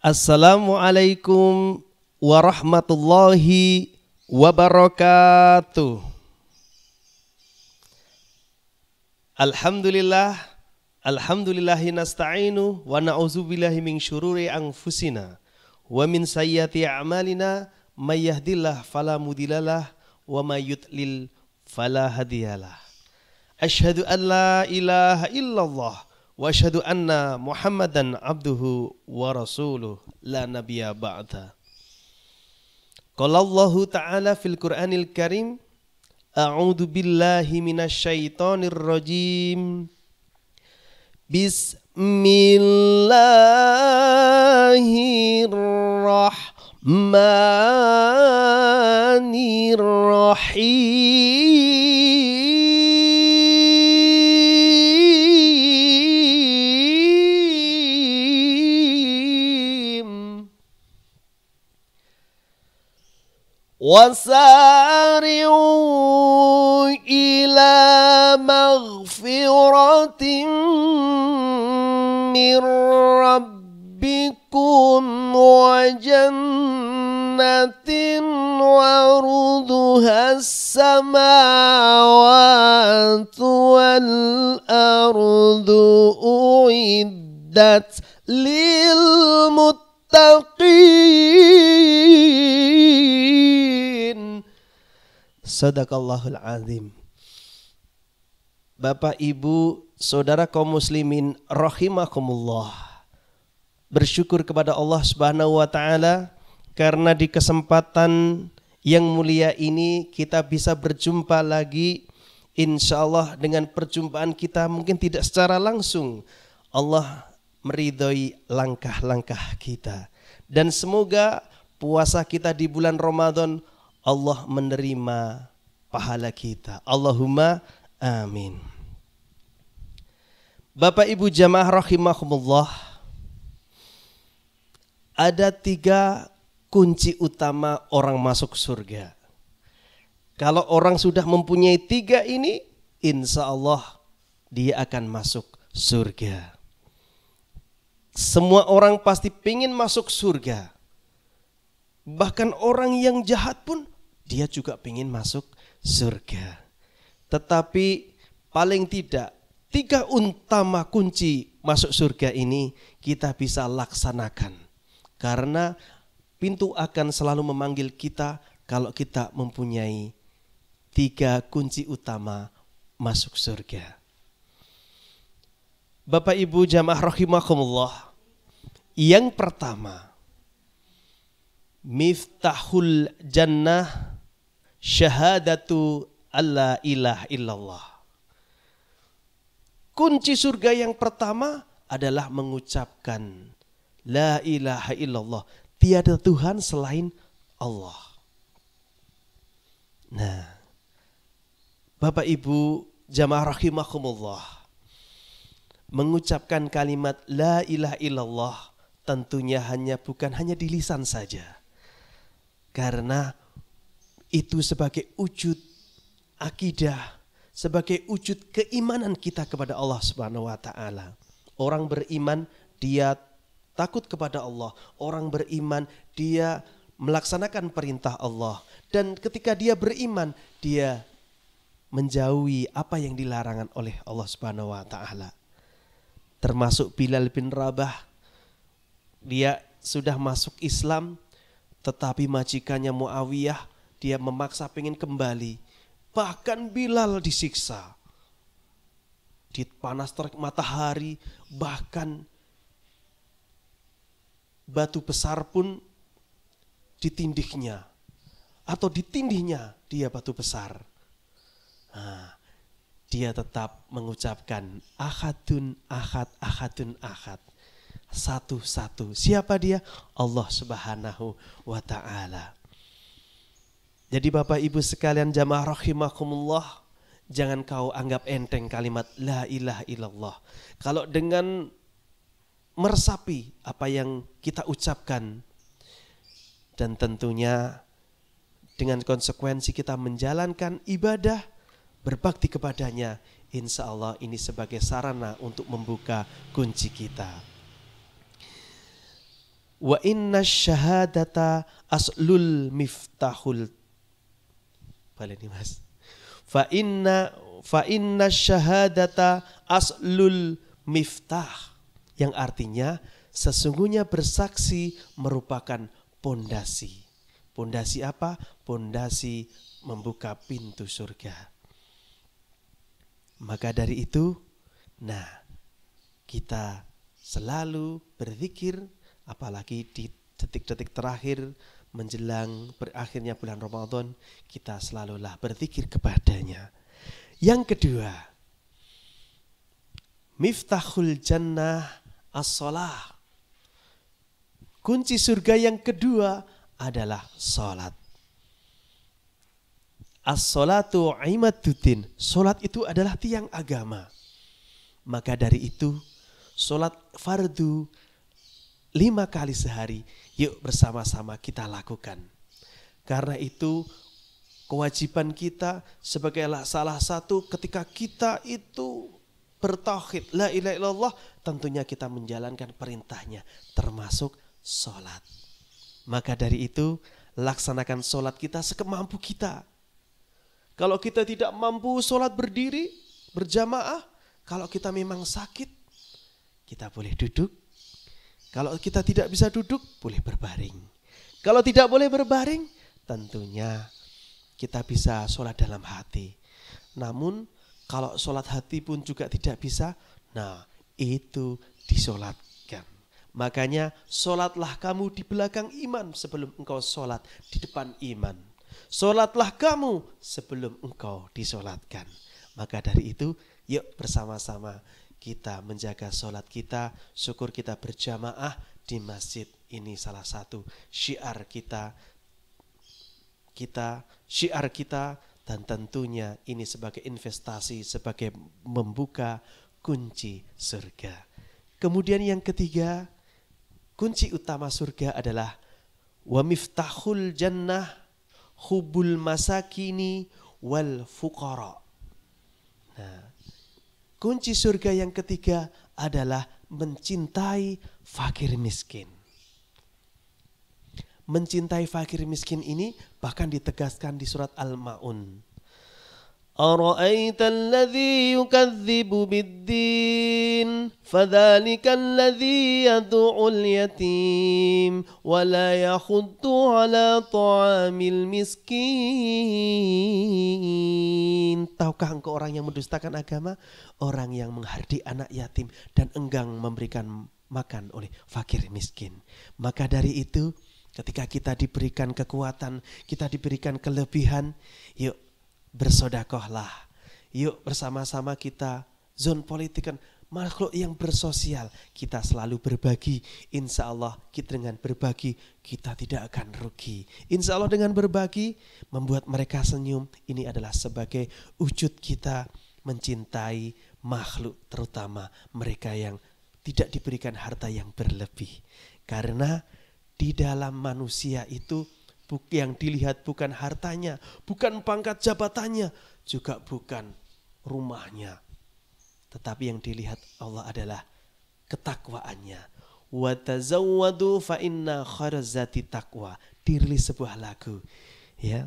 Assalamualaikum warahmatullahi wabarakatuh. Alhamdulillahi nasta'inu wa na'udzubillahi min syururi anfusina wa min sayyiati a'malina may yahdihillahu fala mudhillalah wa may yudlil fala hadiyalah. Asyhadu an la ilaha illallah wa asyhadu anna Muhammadan abduhu wa rasuluh la nabiyya ba'da. Qala Allahu ta'ala fil Qur'anil Karim, a'udzu billahi minasyaitonir rajim. Bismillahirrahmanirrahim. Wasari'u ila maghfiratin min rabbikum wa jannatin warduha as-samawati wal ardu uiddat lil muttaqin. Sadaqallahul azim. Bapak, Ibu, saudara kaum muslimin rahimakumullah. Bersyukur kepada Allah Subhanahu wa taala karena di kesempatan yang mulia ini kita bisa berjumpa lagi, insyaallah. Dengan perjumpaan kita mungkin tidak secara langsung Allah meridhoi langkah-langkah kita, dan semoga puasa kita di bulan Ramadan Allah menerima pahala kita. Allahumma amin. Bapak Ibu jamaah rahimakumullah, ada 3 kunci utama orang masuk surga. Kalau orang sudah mempunyai 3 ini, insya Allah dia akan masuk surga. Semua orang pasti ingin masuk surga. Bahkan orang yang jahat pun dia juga ingin masuk surga. Tetapi paling tidak 3 utama kunci masuk surga ini kita bisa laksanakan. Karena pintu akan selalu memanggil kita kalau kita mempunyai 3 kunci utama masuk surga. Bapak Ibu jamaah rahimakumullah, yang pertama, miftahul jannah syahadatu alla ilaha illallah. Kunci surga yang pertama adalah mengucapkan la ilaha illallah, tiada Tuhan selain Allah. Nah, Bapak Ibu jamaah rahimakumullah, mengucapkan kalimat la ilaha illallah tentunya bukan hanya di lisan saja. Karena itu sebagai wujud akidah, sebagai wujud keimanan kita kepada Allah Subhanahu wa taala. Orang beriman dia takut kepada Allah, orang beriman dia melaksanakan perintah Allah, dan ketika dia beriman dia menjauhi apa yang dilarangan oleh Allah Subhanahu wa taala. Termasuk Bilal bin Rabah, dia sudah masuk Islam tetapi majikannya Muawiyah dia memaksa pengen kembali. Bahkan Bilal disiksa di panas terik matahari, bahkan batu besar pun ditindihnya atau ditindihnya dia batu besar. Nah, dia tetap mengucapkan ahadun ahad, ahadun ahad. Satu-satu. Siapa dia? Allah Subhanahu wa ta'ala. Jadi Bapak Ibu sekalian jamaah rahimakumullah, jangan kau anggap enteng kalimat la ilaha illallah. Kalau dengan meresapi apa yang kita ucapkan, dan tentunya dengan konsekuensi kita menjalankan ibadah, berbakti kepadanya, insya Allah ini sebagai sarana untuk membuka kunci kita. Wa inna syahadata aslul miftahul. Balik nih Mas. Fa inna syahadata aslul miftah, yang artinya sesungguhnya bersaksi merupakan pondasi. Pondasi apa? Pondasi membuka pintu surga. Maka dari itu, kita selalu berzikir, apalagi di detik-detik terakhir menjelang berakhirnya bulan Ramadan, kita selalulah berzikir kepadanya. Yang kedua, miftahul jannah as-shalah. Kunci surga yang kedua adalah salat. As-salatu imaduddin. Salat itu adalah tiang agama. Maka dari itu, salat fardu 5 kali sehari, yuk bersama-sama kita lakukan. Karena itu kewajiban kita sebagai salah satu ketika kita itu bertauhid la ilaha illallah, tentunya kita menjalankan perintahnya termasuk sholat. Maka dari itu laksanakan sholat kita sekemampu kita. Kalau kita tidak mampu sholat berdiri berjamaah, kalau kita memang sakit, kita boleh duduk. Kalau kita tidak bisa duduk, boleh berbaring. Kalau tidak boleh berbaring, tentunya kita bisa sholat dalam hati. Namun kalau sholat hati pun juga tidak bisa, itu disolatkan. Makanya sholatlah kamu di belakang iman sebelum engkau sholat di depan iman. Sholatlah kamu sebelum engkau disolatkan. Maka dari itu, yuk bersama-sama kita menjaga sholat kita. Syukur kita berjamaah di masjid. Ini salah satu syiar kita, syiar kita, dan tentunya ini sebagai investasi, sebagai membuka kunci surga. Kemudian yang ketiga, kunci utama surga adalah wa miftahul jannah hubul masakini wal fuqara. Kunci surga yang ketiga adalah mencintai fakir miskin. Mencintai fakir miskin ini bahkan ditegaskan di surat Al-Ma'un. Ara'aita alladhi yukadzibu biddin fadhalika alladhi yadu'ul yatim wa la yakhuddu ala ta'amil miskin. Tahukah engkau orang yang mendustakan agama? Orang yang menghardik anak yatim dan enggan memberikan makan oleh fakir miskin. Maka dari itu, ketika kita diberikan kekuatan, kita diberikan kelebihan, yuk bersodakohlah. Yuk bersama-sama kita zon politik kan makhluk yang bersosial. Kita selalu berbagi. Insya Allah kita dengan berbagi kita tidak akan rugi. Insya Allah dengan berbagi membuat mereka senyum. Ini adalah sebagai wujud kita mencintai makhluk, terutama mereka yang tidak diberikan harta yang berlebih. Karena di dalam manusia itu yang dilihat bukan hartanya, bukan pangkat jabatannya, juga bukan rumahnya. Tetapi yang dilihat Allah adalah ketakwaannya. Wa tazawwadu fa inna khairazati taqwa. Dirilis sebuah lagu, ya.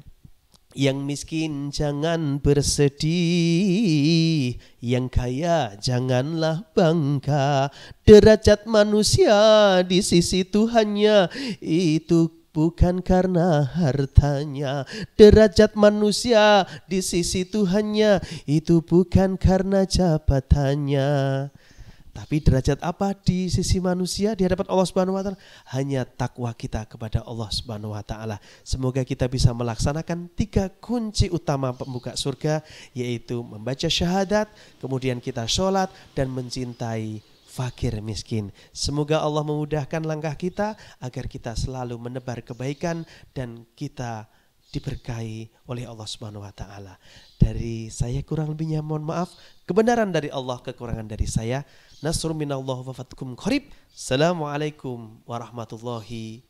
Yang miskin jangan bersedih, yang kaya janganlah bangga. Derajat manusia di sisi Tuhannya itu bukan karena hartanya. Derajat manusia di sisi Tuhannya itu bukan karena jabatannya. Tapi derajat apa di sisi manusia di hadapan Allah Subhanahu wa taala? Hanya takwa kita kepada Allah Subhanahu wa taala. Semoga kita bisa melaksanakan 3 kunci utama pembuka surga, yaitu membaca syahadat, kemudian kita sholat dan mencintai fakir miskin. Semoga Allah memudahkan langkah kita agar kita selalu menebar kebaikan dan kita diberkahi oleh Allah Subhanahu wa taala. Dari saya kurang lebihnya mohon maaf. Kebenaran dari Allah, kekurangan dari saya. Nasrun minallah wa fatkum qarib. Assalamualaikum warahmatullahi